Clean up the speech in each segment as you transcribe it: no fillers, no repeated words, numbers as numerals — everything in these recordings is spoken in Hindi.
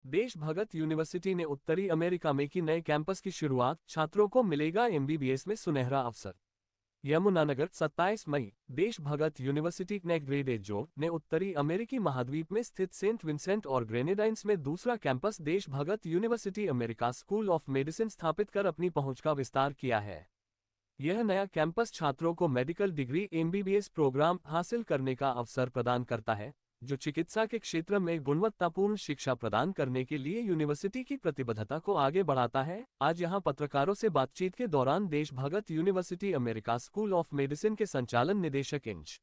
देश भगत यूनिवर्सिटी ने उत्तरी अमेरिका में की नए कैंपस की शुरुआत, छात्रों को मिलेगा एमबीबीएस में सुनहरा अवसर। यमुनानगर 27 मई। देश भगत यूनिवर्सिटी नेग्रेडेजो ने उत्तरी अमेरिकी महाद्वीप में स्थित सेंट विंसेंट और ग्रेनेडाइंस में दूसरा campus Desh Bhagat university America school of medicine स्थापित कर अपनी पहुंच का विस्तार किया है। यह नया कैंपस छात्रों को मेडिकल डिग्री एमबीबीएस प्रोग्राम हासिल करने का अवसर प्रदान करता है, जो चिकित्सा के क्षेत्र में गुणवत्तापूर्ण शिक्षा प्रदान करने के लिए यूनिवर्सिटी की प्रतिबद्धता को आगे बढ़ाता है। आज यहां पत्रकारों से बातचीत के दौरान Desh Bhagat university America school of medicine के संचालन निदेशक इंज.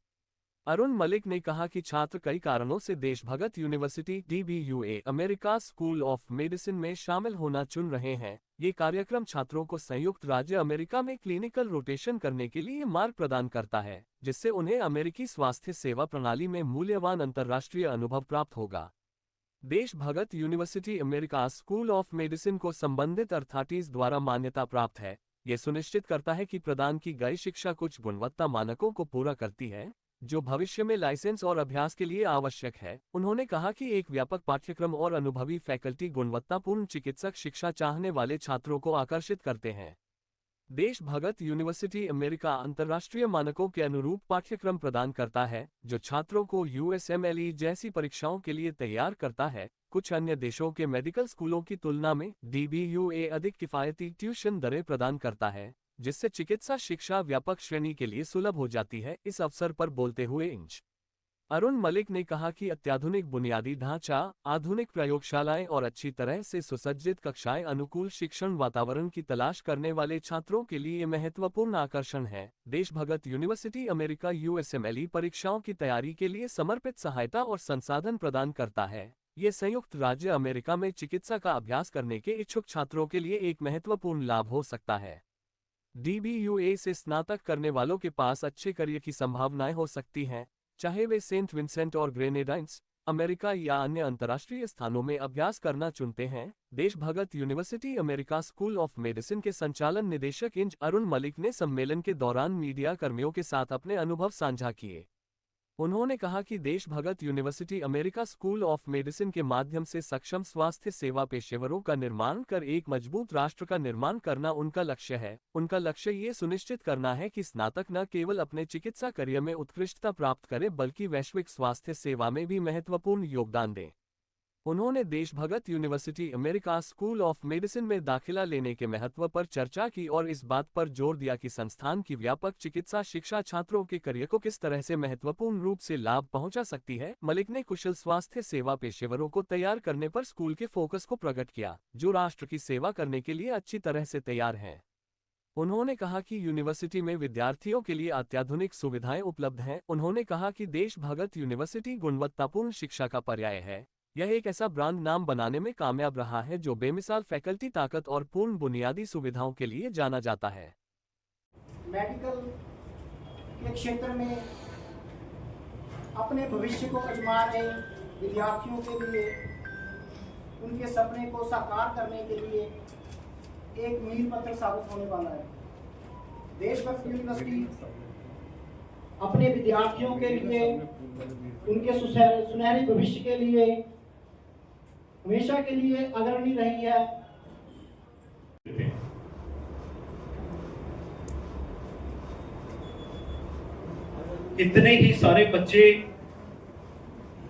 अरुण मलिक ने कहा कि छात्र कई कारणों से Desh Bhagat university DBUA America school of medicine में शामिल होना चुन रहे हैं। ये कार्यक्रम छात्रों को संयुक्त राज्य अमेरिका में क्लिनिकल रोटेशन करने के लिए मार्ग प्रदान करता है, जिससे उन्हें अमेरिकी स्वास्थ्य सेवा प्रणाली में मूल्यवान अंतर्राष्ट्रीय अनुभव प्राप्त होगा। Desh Bhagat university America school of medicine को संबंधित अथॉरिटीज द्वारा मान्यता प्राप्त है। ये सुनिश्चित करता है कि प्रदान की गई शिक्षा कुछ गुणवत्ता मानकों को पूरा करती है, जो भविष्य में लाइसेंस और अभ्यास के लिए आवश्यक है। उन्होंने कहा कि एक व्यापक पाठ्यक्रम और अनुभवी फैकल्टी गुणवत्तापूर्ण चिकित्सक शिक्षा चाहने वाले छात्रों को आकर्षित करते हैं। देश भगत यूनिवर्सिटी अमेरिका अंतर्राष्ट्रीय मानकों के अनुरूप पाठ्यक्रम प्रदान करता है, जो छात्रों को USMLE जैसी परीक्षाओं के लिए तैयार करता है। कुछ अन्य देशों के मेडिकल स्कूलों की तुलना में DBUA अधिक किफायती ट्यूशन दरें प्रदान करता है, जिससे चिकित्सा शिक्षा व्यापक श्रेणी के लिए सुलभ हो जाती है। इस अवसर पर बोलते हुए इंज. अरुण मलिक ने कहा कि अत्याधुनिक बुनियादी ढांचा, आधुनिक प्रयोगशालाएं और अच्छी तरह से सुसज्जित कक्षाएं अनुकूल शिक्षण वातावरण की तलाश करने वाले छात्रों के लिए महत्वपूर्ण आकर्षण है। देश भगत यूनिवर्सिटी अमेरिका USMLE परीक्षाओं की तैयारी के लिए समर्पित सहायता और संसाधन प्रदान करता है। ये संयुक्त राज्य अमेरिका में चिकित्सा का अभ्यास करने के इच्छुक छात्रों के लिए एक महत्वपूर्ण लाभ हो सकता है। DBUA से स्नातक करने वालों के पास अच्छे करियर की संभावनाएं हो सकती हैं, चाहे वे सेंट विंसेंट और ग्रेनेडाइंस, अमेरिका या अन्य अंतर्राष्ट्रीय स्थानों में अभ्यास करना चुनते हैं। Desh Bhagat university America school of medicine के संचालन निदेशक इंज. अरुण मलिक ने सम्मेलन के दौरान मीडिया कर्मियों के साथ अपने अनुभव साझा किए। उन्होंने कहा कि Desh Bhagat university America school of medicine के माध्यम से सक्षम स्वास्थ्य सेवा पेशेवरों का निर्माण कर एक मजबूत राष्ट्र का निर्माण करना उनका लक्ष्य है। उनका लक्ष्य ये सुनिश्चित करना है कि स्नातक न केवल अपने चिकित्सा करियर में उत्कृष्टता प्राप्त करे, बल्कि वैश्विक स्वास्थ्य सेवा में भी महत्वपूर्ण योगदान दें। उन्होंने Desh Bhagat university America school of medicine में दाखिला लेने के महत्व पर चर्चा की और इस बात पर जोर दिया कि संस्थान की व्यापक चिकित्सा शिक्षा छात्रों के करियर को किस तरह से महत्वपूर्ण रूप से लाभ पहुंचा सकती है। मलिक ने कुशल स्वास्थ्य सेवा पेशेवरों को तैयार करने पर स्कूल के फोकस को प्रकट किया, जो राष्ट्र की सेवा करने के लिए अच्छी तरह से तैयार हैं। उन्होंने कहा कि यूनिवर्सिटी में विद्यार्थियों के लिए अत्याधुनिक सुविधाएं उपलब्ध हैं। उन्होंने कहा कि देश भगत यूनिवर्सिटी गुणवत्तापूर्ण शिक्षा का पर्याय है। यह एक ऐसा ब्रांड नाम बनाने में कामयाब रहा है जो बेमिसाल फैकल्टी ताकत और पूर्ण बुनियादी सुविधाओं के लिए जाना जाता है। मेडिकल के क्षेत्र में अपने भविष्य को आजमा रहे विद्यार्थियों के लिए, उनके सपने को साकार करने के लिए एक मील पत्थर साबित होने वाला है। देश भक्त यूनिवर्सिटी अपने विद्यार्थियों के लिए, उनके सुनहरे भविष्य के लिए हमेशा के लिए अग्रणी रही है। इतने ही सारे बच्चे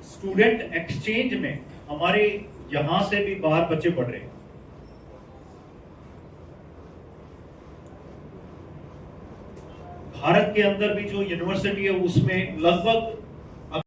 स्टूडेंट एक्सचेंज में हमारे यहां से भी बाहर बच्चे पढ़ रहे हैं। भारत के अंदर भी जो यूनिवर्सिटी है उसमें लगभग